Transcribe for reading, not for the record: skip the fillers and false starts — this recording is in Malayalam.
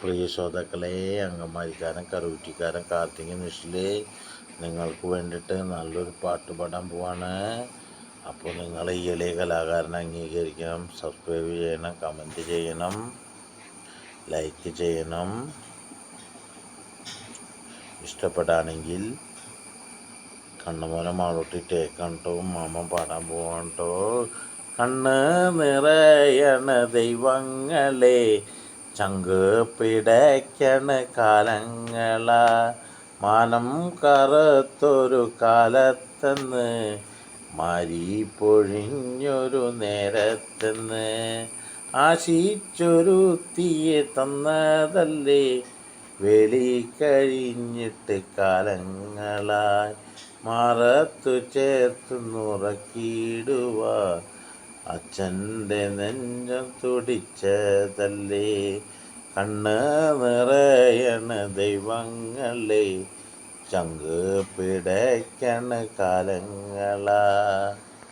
പ്രിയ ശ്രോതാക്കളെ, അങ്കമാലിക്കാരൻ കറുകുറ്റിക്കാരൻ കാർത്തിക് നിഷില് നിങ്ങൾക്ക് വേണ്ടിയിട്ട് നല്ലൊരു പാട്ട് പാടാൻ പോവാണ്. അപ്പോൾ നിങ്ങൾ ഈ എളിയ കലാകാരനെ അംഗീകരിക്കണം, സബ്സ്ക്രൈബ് ചെയ്യണം, കമൻറ്റ് ചെയ്യണം, ലൈക്ക് ചെയ്യണം. ഇഷ്ടപ്പെടാണെങ്കിൽ കണ്ണുമോനെ മാളൂട്ടി ടേക്കണ്ടോ മാമൻ പാടാൻ പോവാട്ടോ. കണ്ണ് നിറയണ ദൈവങ്ങളെ, ചങ്ക് പിടയ്ക്കണ കാലങ്ങളാ, മാനം കറുത്തൊരു കാലത്തെന്ന്, മാരി പൊഴിഞ്ഞൊരു നേരത്തെന്ന്, ആശിച്ചൊരു തീയെ തന്നതല്ലേ, വെളി കഴിഞ്ഞിട്ട് കാലങ്ങളായി, മാറത്തു ചേർത്തു നുറക്കിയിടുവാൻ അച്ഛൻ്റെ നെഞ്ചം തുടിച്ചതല്ലേ. കണ്ണ് നിറയണ ദൈവങ്ങളെ, ചങ്ക് പിടയ്ക്കണ കാലങ്ങളാ.